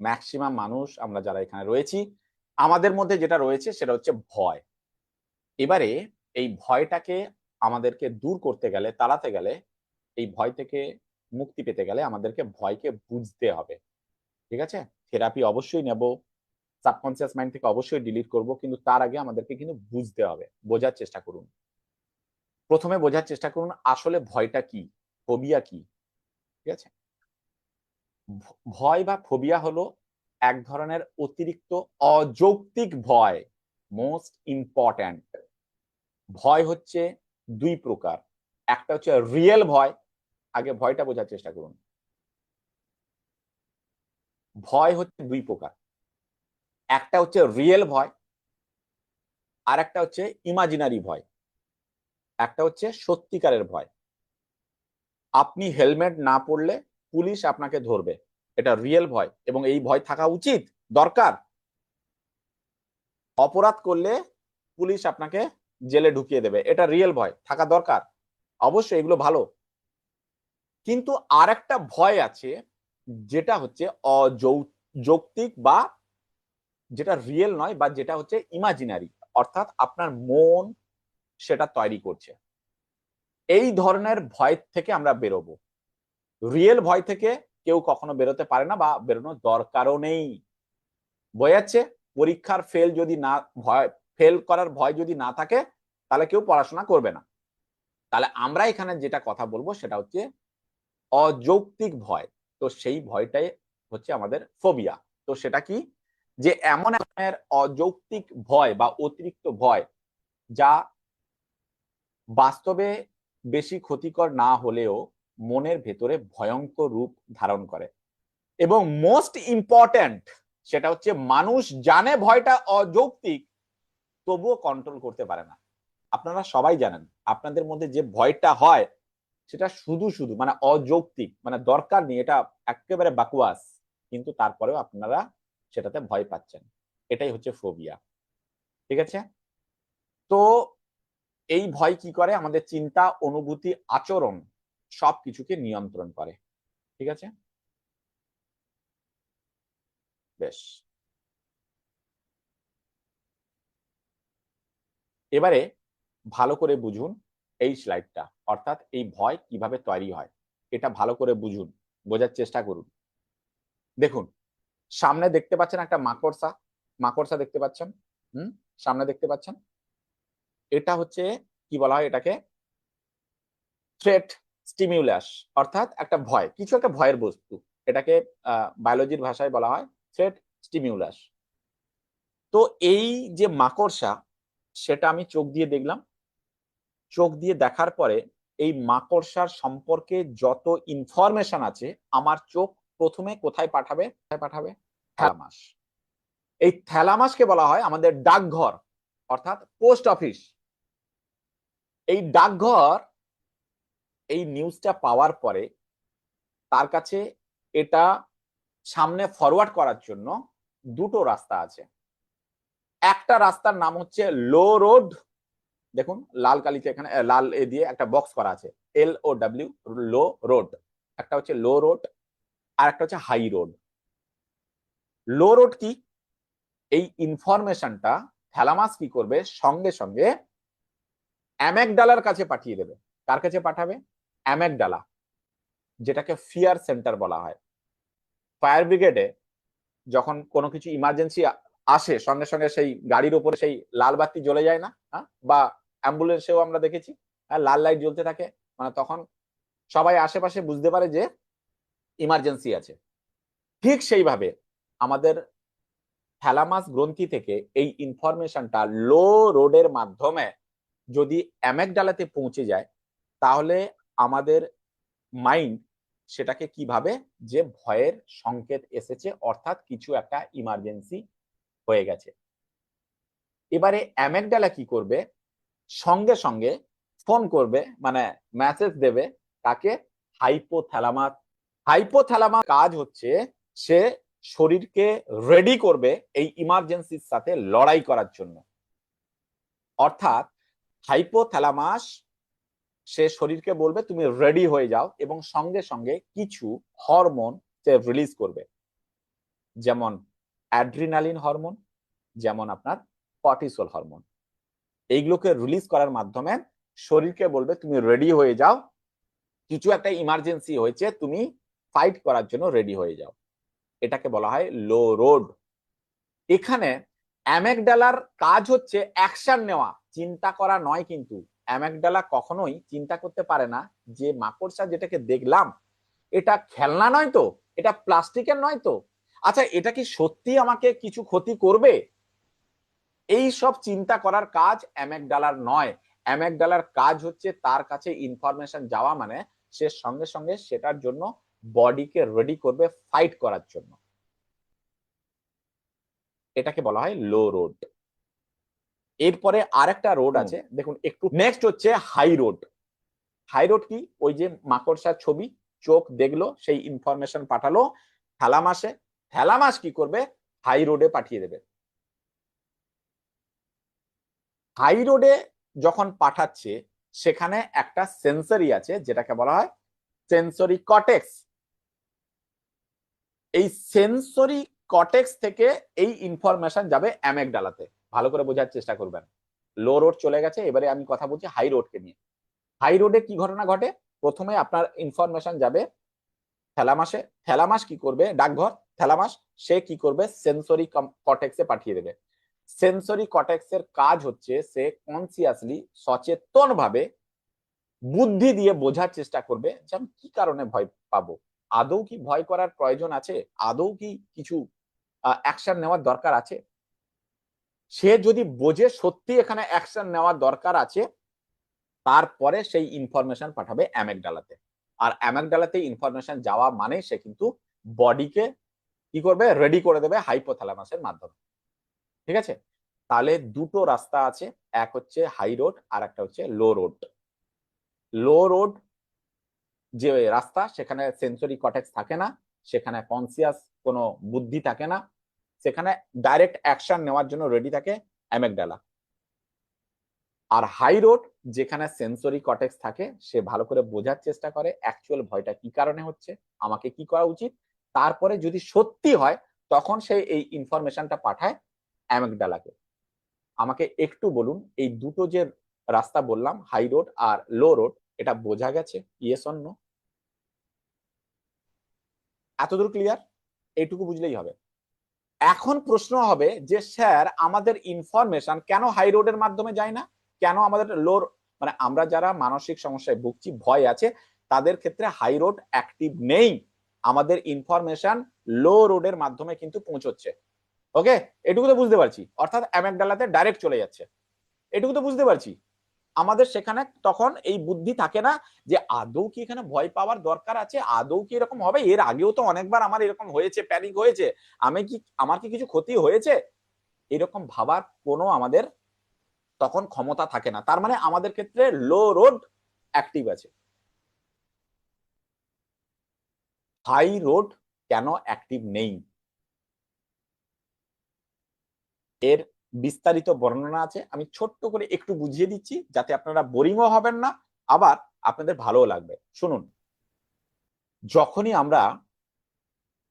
Maximum মানুষ আমরা যারা এখানে রয়েছি, আমাদের মধ্যে যেটা রয়েছে সেটা হচ্ছে ভয়। এবারে এই ভয়টাকে আমাদেরকে দূর করতে গেলে, তাড়াতে গেলে, এই ভয় থেকে মুক্তি পেতে গেলে আমাদেরকে ভয়কে বুঝতে হবে। ঠিক আছে? থেরাপি অবশ্যই নেব, সাবকনসিয়াস মাইন্ড থেকে অবশ্যই ডিলিট করব, কিন্তু তার আগে আমাদেরকে কিন্তু বুঝতে হবে। বোঝার চেষ্টা করুন। প্রথমে বোঝার চেষ্টা করুন আসলে ভয়টা কি, ফোবিয়া কি। ঠিক আছে? ভয় বা ফোবিয়া হলো এক ধরনের অতিরিক্ত অযৌক্তিক ভয়। মোস্ট ইম্পর্ট্যান্ট, ভয় হচ্ছে দুই প্রকার। একটা হচ্ছে রিয়েল ভয়। আগে ভয়টা বোঝার চেষ্টা করুন। ভয় হচ্ছে দুই প্রকার। একটা হচ্ছে রিয়েল ভয়, আর একটা হচ্ছে ইমাজিনারি ভয়। একটা হচ্ছে সত্যিকারের ভয়। আপনি হেলমেট না পরলে পুলিশ আপনাকে ধরবে, এটা রিয়েল ভয়, এবং এই ভয় থাকা উচিত, দরকার। অপরাধ করলে পুলিশ আপনাকে জেলে ঢুকিয়ে দেবে, এটা রিয়েল ভয়, থাকা দরকার। অবশ্যই এগুলো ভালো। কিন্তু আর একটা ভয় আছে যেটা হচ্ছে অযৌক্তিক, বা যেটা রিয়েল নয়, বা যেটা হচ্ছে ইমাজিনারি, অর্থাৎ আপনার মন সেটা তৈরি করছে। এই ধরনের ভয় থেকে আমরা বেরোবো। রিয়েল ভয় থেকে কেউ কখনো বেরোতে পারে না, বা বেরোনোর দরকারও নেই। বোঝাচ্ছে? পরীক্ষার ফেল যদি না, ভয় ফেল করার ভয় যদি না থাকে, তাহলে কেউ পড়াশোনা করবে না। তাহলে আমরা এখানে যেটা কথা বলবো সেটা হচ্ছে অযৌক্তিক ভয়। তো সেই ভয়টাই হচ্ছে আমাদের ফোবিয়া। তো সেটা কি? যে এমন ধরনের অযৌক্তিক ভয় বা অতিরিক্ত ভয় যা বাস্তবে বেশি ক্ষতিকর না হলেও মনের ভেতরে ভয়ঙ্কর রূপ ধারণ করে। এবং মোস্ট ইম্পর্ট্যান্ট, সেটা হচ্ছে মানুষ জানে ভয়টা অযৌক্তিক, তবুও কন্ট্রোল করতে পারে না। আপনারা সবাই জানেন আপনাদের মধ্যে যে ভয়টা হয় সেটা শুধু শুধু মানে অযৌক্তিক, মানে দরকার নেই, এটা একেবারে বাকুয়াস, কিন্তু তারপরেও আপনারা সেটাতে ভয় পাচ্ছেন। এটাই হচ্ছে ফোবিয়া। ঠিক আছে? তো এই ভয় কি করে? আমাদের চিন্তা, অনুভূতি, আচরণ সবকিছুকে নিয়ন্ত্রণ করে। ঠিক আছে? বেশ, এবারে ভালো করে বুঝুন এই স্লাইডটা, অর্থাৎ এই ভয় কিভাবে তৈরি হয় এটা ভালো করে বুঝুন, বোঝার চেষ্টা করুন। দেখুন, সামনে দেখতে পাচ্ছেন একটা মাকড়সা, মাকড়সা দেখতে পাচ্ছেন? সামনে দেখতে পাচ্ছেন? এটা হচ্ছে, কি বলা হয় এটাকে? থ্রেট স্টিমিউলাস, অর্থাৎ একটা ভয়, কিছু একটা ভয়ের বস্তু। এটাকে বায়োলজির ভাষায় বলা হয় থ্রেট স্টিমিউলাস। তো এই যে মাকড়সা, সেটা আমি চোখ দিয়ে দেখলাম। চোখ দিয়ে দেখার পরে এই মাকড়সার সম্পর্কে যত ইনফরমেশন আছে আমার চোখ প্রথমে কোথায় পাঠাবে? কোথায় পাঠাবে? থ্যালামাস। এই থ্যালামাসকে বলা হয় আমাদের ডাকঘর, অর্থাৎ পোস্ট অফিস। এই ডাকঘর এই নিউজটা পাওয়ার পরে তার কাছে এটা সামনে ফরওয়ার্ড করার জন্য দুটো রাস্তা আছে। একটা রাস্তার নাম হচ্ছে লো রোড। দেখুন লাল কালিতে এখানে লাল এ দিয়ে একটা বক্স করা আছে, LOW, লো রোড। একটা হচ্ছে লো রোড, আর একটা হচ্ছে হাই রোড। লো রোড কি? এই ইনফরমেশনটা থ্যালামাস কি করবে? সঙ্গে সঙ্গে অ্যামেগডালার কাছে পাঠিয়ে দেবে। কার কাছে পাঠাবে? অ্যামেগডালা, যেটাকে ফিয়ার সেন্টার বলা হয়। ফায়ার ব্রিগেডে যখন কোনো কিছু ইমার্জেন্সি আসে, সঙ্গে সঙ্গে সেই গাড়ির উপরে সেই লাল বাতি জ্বলে যায় না? বা অ্যাম্বুলেন্সেও আমরা দেখেছি লাল লাইট জ্বলতে থাকে, মানে তখন সবাই আশেপাশে বুঝতে পারে যে ইমার্জেন্সি আছে। ঠিক সেইভাবে আমাদের থ্যালামাস গ্রন্থি থেকে এই ইনফরমেশনটা লো রোডের মাধ্যমে যদি অ্যামেগডালাতে পৌঁছে যায়, তাহলে আমাদের মাইন্ড সেটাকে কিভাবে, যে ভয়ের সংকেত এসেছে, অর্থাৎ কিছু একটা ইমার্জেন্সি হয়ে গেছে। এবারে অ্যামেগডালা কি করবে? সঙ্গে সঙ্গে ফোন করবে, মানে মেসেজ দেবে তাকে, হাইপোথ্যালামাস। হাইপোথ্যালামাস কাজ হচ্ছে সে শরীরকে রেডি করবে এই ইমার্জেন্সির সাথে লড়াই করার জন্য। অর্থাৎ হাইপোথ্যালামাস সে শরীরকে বলবে তুমি রেডি হয়ে যাও, এবং সঙ্গে সঙ্গে কিছু হরমোন সে রিলিজ করবে। যেমন অ্যাড্রিনালিন হরমোন, যেমন আপনার কর্টিসল হরমোন। এইগুলোকে রিলিজ করার মাধ্যমে শরীরকে বলবে তুমি রেডি হয়ে যাও, কিছু একটা ইমার্জেন্সি হয়েছে, তুমি ফাইট করার জন্য রেডি হয়ে যাও। এটাকে বলা হয় লো রোড। এখানে অ্যামেগডালার কাজ হচ্ছে অ্যাকশন নেওয়া, চিন্তা করা নয়। কিন্তু অ্যামেগডালা কখনোই চিন্তা করতে পারে না যে মাকড়সা যেটাকে দেখলাম এটা খেলনা নয় তো, এটা প্লাস্টিকের নয় তো, আচ্ছা এটা কি সত্যি আমাকে কিছু ক্ষতি করবে? এই সব চিন্তা করার কাজ অ্যামেগডালার নয়। অ্যামেগডালার কাজ হচ্ছে তার কাছে ইনফরমেশন যাওয়া মানে সে সঙ্গে সঙ্গে সেটার জন্য বডিকে রেডি করবে ফাইট করার জন্য। এটাকে বলা হয় লো রোড। এরপরে আরেকটা রোড আছে, দেখুন একটু নেক্সট হচ্ছে হাই রোড। হাই রোড কি? ওই যে মাকড়সার ছবি, চোখ দেখলো, সেই ইনফরমেশন পাঠালো থ্যালামাসে, থ্যালামাস কি করবে? হাই রোডে পাঠিয়ে দেবে। হাই রোডে যখন পাঠাচ্ছে সেখানে একটা সেন্সরি আছে যেটাকে বলা হয় সেন্সরি কর্টেক্স। এই সেন্সরি কর্টেক্স থেকে এই ইনফরমেশন যাবে অ্যামেগডালাতে। ভালো করে বোঝার চেষ্টা করবেন। লো রোড চলে গেছে, এবারে আমি কথা বলছি হাই রোডকে নিয়ে। হাই রোডে কি ঘটনা ঘটে? প্রথমে আপনার ইনফরমেশন যাবে থ্যালামাসে, থ্যালামাস কি করবে? ডাকঘর, থ্যালামাস সে কি করবে? সেন্সরি কর্টেক্সে পাঠিয়ে দেবে। সেন্সরি কর্টেক্সের কাজ হচ্ছে সে কনসিয়াসলি, সচেতন ভাবে বুদ্ধি দিয়ে বোঝার চেষ্টা করবে যে আমি কি কারণে ভয় পাবো, আদৌ কি ভয় করার প্রয়োজন আছে, আদৌ কি কিছু অ্যাকশন নেওয়ার দরকার আছে। সে যদি বোঝে সত্যি এখানে অ্যাকশন নেওয়ার দরকার আছে, তারপরে সেই ইনফরমেশন পাঠাবে অ্যামেগডালাতে। আর অ্যামেগডালাতে ইনফরমেশন যাওয়া মানে সে কিন্তু বডিকে কি করবে? রেডি করে দেবে হাইপোথ্যালামাসের মাধ্যমে। ঠিক আছে? তাহলে দুটো রাস্তা আছে, এক হচ্ছে হাই রোড আর একটা হচ্ছে লো রোড। লো রোড যে রাস্তা, সেখানে সেন্সরি কর্টেক্স থাকে না, সেখানে কনসিয়াস কোনো বুদ্ধি থাকে না, সেখানে ডাইরেক্ট অ্যাকশন নেওয়ার জন্য রেডি থাকে অ্যামেগডালা। আর হাই রোড যেখানে সেন্সরি কর্টেক্স থাকে, সে ভালো করে বোঝার চেষ্টা করে অ্যাকচুয়াল ভয়টা কি কারণে হচ্ছে, আমাকে কি করা উচিত, তারপরে যদি সত্যি হয় তখন সে এই ইনফরমেশনটা পাঠায় অ্যামেগডালাকে। আমাকে একটু বলুন, এই দুটো যে রাস্তা বললাম হাই রোড আর লো রোড, এটা বোঝা গেছে? Yes or no? এতদূর ক্লিয়ার? এইটুকু বুঝলেই হবে। এখন প্রশ্ন হবে যে স্যার আমাদের ইনফরমেশন কেন হাই রোডের মাধ্যমে যায় না, কেন আমাদের লো, মানে আমরা যারা মানসিক সমস্যায় ভুগছি, ভয় আছে, তাদের ক্ষেত্রে হাই রোড অ্যাক্টিভ নেই, আমাদের ইনফরমেশন লো রোডের মাধ্যমে কিন্তু পৌঁছচ্ছে। ওকে, এটুকু তো বুঝতে পারছি, অর্থাৎ অ্যামেগডালাতে ডাইরেক্ট চলে যাচ্ছে, এটুকু তো বুঝতে পারছি। আমাদের সেখানে তখন এই বুদ্ধি থাকে না যে আদৌ কি এখানে ভয় পাওয়ার দরকার আছে, আদৌ কি এরকম হবে, এর আগেও তো অনেকবার আমার এরকম হয়েছে, প্যানিক হয়েছে, আমি কি, আমার কি কিছু ক্ষতি হয়েছে, এরকম ভাবার কোনো আমাদের তখন ক্ষমতা থাকে না। তার মানে আমাদের ক্ষেত্রে লো রোড অ্যাক্টিভ আছে। হাই রোড কেন অ্যাক্টিভ নেই, এর বিস্তারিত বর্ণনা আছে, আমি ছোট্ট করে একটু বুঝিয়ে দিচ্ছি যাতে আপনারা বোরিংও হবেন না, আবার আপনাদের ভালোও লাগবে। শুনুন, যখনই আমরা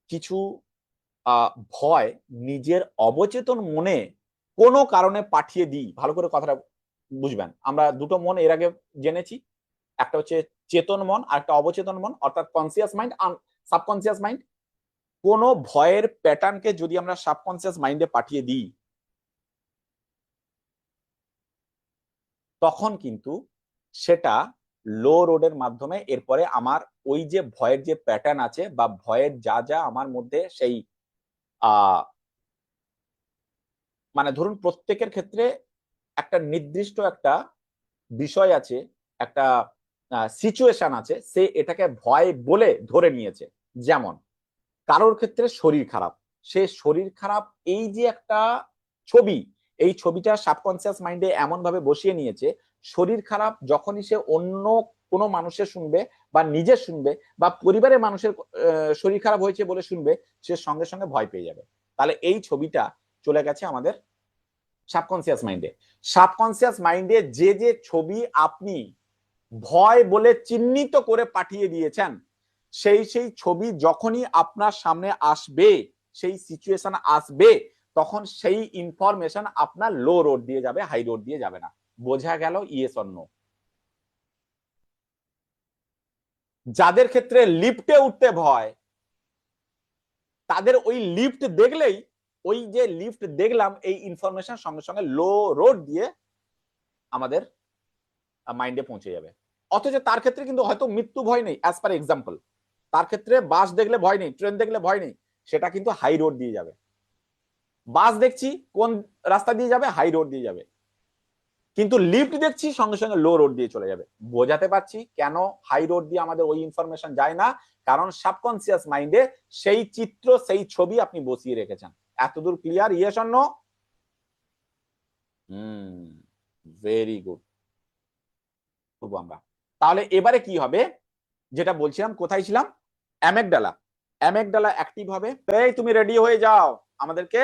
কিছু ভয় নিজের অবচেতন মনে কোনো কারণে পাঠিয়ে দিই, ভালো করে কথাটা বুঝবেন। আমরা দুটো মন এর আগে জেনেছি, একটা হচ্ছে চেতন মন আর একটা অবচেতন মন, অর্থাৎ কনসিয়াস মাইন্ড আর সাবকনসিয়াস মাইন্ড। কোনো ভয়ের প্যাটার্নকে যদি আমরা সাবকনসিয়াস মাইন্ডে পাঠিয়ে দিই, তখন কিন্তু সেটা লো রোডের মাধ্যমে এরপরে আমার ওই যে ভয়ের যে প্যাটার্ন আছে বা ভয়ের যা যা আমার মধ্যে সেই মানে ধরুন প্রত্যেকের ক্ষেত্রে একটা নির্দিষ্ট একটা বিষয় আছে, একটা সিচুয়েশন আছে, সে এটাকে ভয় বলে ধরে নিয়েছে। যেমন কারোর ক্ষেত্রে শরীর খারাপ, সে শরীর খারাপ এই যে একটা ছবি, এই ছবিটা সাবকনসিয়াস মাইন্ডে এমন ভাবে বসিয়ে নিয়েছে, শরীর খারাপ যখনই সে অন্য কোনো মানুষের শুনবে বা নিজে শুনবে বা পরিবারের মানুষের শরীর খারাপ হয়েছে বলে শুনবে, সে সঙ্গে সঙ্গে ভয় পেয়ে যাবে। তাহলে এই ছবিটা চলে গেছে আমাদের সাবকনসিয়াস মাইন্ডে। সাবকনসিয়াস মাইন্ডে যে যে ছবি আপনি ভয় বলে চিহ্নিত করে পাঠিয়ে দিয়েছেন, সেই সেই ছবি যখনই আপনার সামনে আসবে, সেই সিচুয়েশন আসবে, তখন সেই ইনফরমেশন আপনার লো রোড দিয়ে যাবে, হাই রোড দিয়ে যাবে না। বোঝা গেল? Yes or no? যাদের ক্ষেত্রে লিফটে উঠতে ভয়, তাদের ওই লিফট দেখলেই, ওই যে লিফট দেখলাম, এই ইনফরমেশন সঙ্গে সঙ্গে লো রোড দিয়ে আমাদের মাইন্ডে পৌঁছে যাবে। অথচ তার ক্ষেত্রে কিন্তু হয়তো মৃত্যু ভয় নেই, অ্যাজ পার এক্সাম্পল, তার ক্ষেত্রে বাস দেখলে ভয় নেই, ট্রেন দেখলে ভয় নেই, সেটা কিন্তু হাই রোড দিয়ে যাবে। বাস দেখছি কোন রাস্তা দিয়ে যাবে? হাই রোড দিয়ে যাবে। কিন্তু লিফট দেখছি সঙ্গে সঙ্গে লো রোড দিয়ে চলে যাবে। বোঝাতে পারছি কেন হাই রোড দিয়ে আমাদের ওই ইনফরমেশন যায় না? কারণ সাবকনসিয়াস মাইন্ডে সেই চিত্র, সেই ছবি আপনি বসিয়ে রেখেছেন। এতদূর clear? Yes or no? Very good. আমরা তাহলে এবারে কি হবে, যেটা বলছিলাম, কোথায় ছিলাম? অ্যামেগডালা। অ্যামেগডালা অ্যাক্টিভ হবে। এই তুমি রেডি হয়ে যাও, আমাদেরকে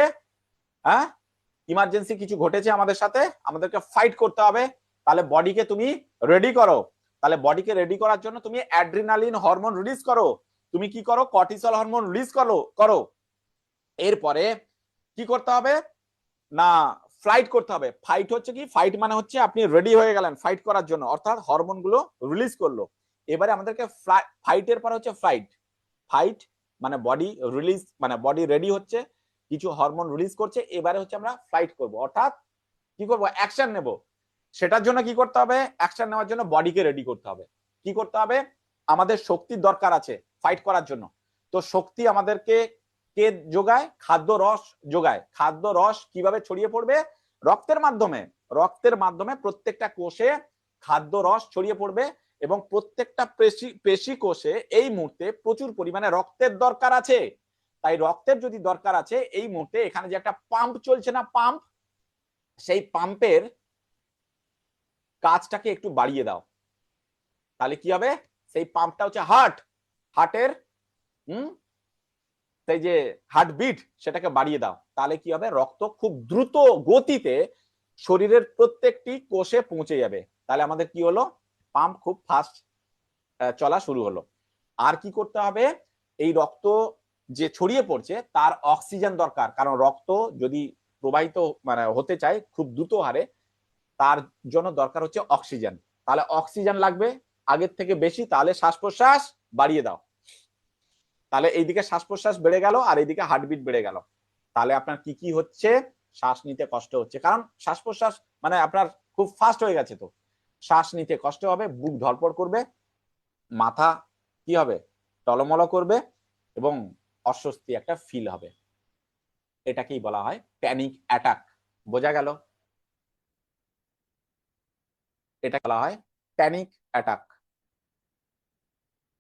হ্যাঁ ইমার্জেন্সি কিছু ঘটেছে আমাদের সাথে, আমাদেরকে ফাইট করতে হবে। তাহলে বডিকে তুমি রেডি করো। তাহলে বডিকে রেডি করার জন্য তুমি অ্যাড্রিনালিন হরমোন রিলিজ করো, তুমি কি করো? কর্টিসল হরমোন রিলিজ করো। এরপরে কি করতে হবে না? ফ্লাইট করতে হবে। ফাইট হচ্ছে কি? ফাইট মানে হচ্ছে আপনি রেডি হয়ে গেলেন ফাইট করার জন্য, অর্থাৎ হরমোন গুলো রিলিজ করলো। এবারে আমাদেরকে ফাইটের পর হচ্ছে ফ্লাইট। ফাইট মানে বডি রিলিজ, মানে বডি রেডি হচ্ছে, কিছু হরমোন রিলিজ করছে, এবারে হচ্ছে আমরা ফ্লাইট করব, অর্থাৎ কি করব? অ্যাকশন নেব। সেটার জন্য কি করতে হবে? অ্যাকশন নেওয়ার জন্য বডিকে রেডি করতে হবে। কি করতে হবে? আমাদের শক্তির দরকার আছে ফাইট করার জন্য। তো শক্তি আমাদেরকে কে যোগায়? খাদ্য রস যোগায়। খাদ্য রস কিভাবে ছড়িয়ে পড়বে? রক্তের মাধ্যমে। রক্তের মাধ্যমে প্রত্যেকটা কোষে খাদ্য রস ছড়িয়ে পড়বে, এবং প্রত্যেকটা পেশি কোষে এই মুহূর্তে প্রচুর পরিমাণে রক্তের দরকার আছে। তাই রক্তের যদি দরকার আছে এই মুহূর্তে, এখানে যে একটা পাম্প চলছে না, পাম্প, সেই পাম্পের কাজটাকে একটু বাড়িয়ে দাও। তাহলে কি হবে? সেই পাম্পটা হচ্ছে হার্ট, হার্টের সেই যে হার্টবিট, সেটাকে বাড়িয়ে দাও। তাহলে কি হবে? রক্ত খুব দ্রুত গতিতে শরীরের প্রত্যেকটি কোষে পৌঁছে যাবে। তাহলে আমাদের কি হলো? পাম্প খুব ফাস্ট চলা শুরু হলো। আর কি করতে হবে? এই রক্ত যে ছড়িয়ে পড়ছে তার অক্সিজেন দরকার, কারণ রক্ত যদি প্রবাহিত মানে হতে চায় খুব দ্রুত হারে, তার জন্য দরকার হচ্ছে অক্সিজেন। তাহলে অক্সিজেন লাগবে আগের থেকে বেশি, তাহলে শ্বাস প্রশ্বাস বাড়িয়ে দাও। তাহলে এইদিকে শ্বাস প্রশ্বাস বেড়ে গেল, আর এইদিকে হার্টবিট বেড়ে গেল। তাহলে আপনার কি কি হচ্ছে? শ্বাস নিতে কষ্ট হচ্ছে, কারণ শ্বাস প্রশ্বাস মানে আপনার খুব ফাস্ট হয়ে গেছে। তো শ্বাস নিতে কষ্ট হবে, বুক ধড়পড় করবে, মাথা কি হবে? টলমল করবে, এবং অস্বস্তি একটা ফিল হবে। এটাকেই বলা হয় প্যানিক অ্যাটাক। বোঝা গেল? এটা বলা হয় প্যানিক অ্যাটাক।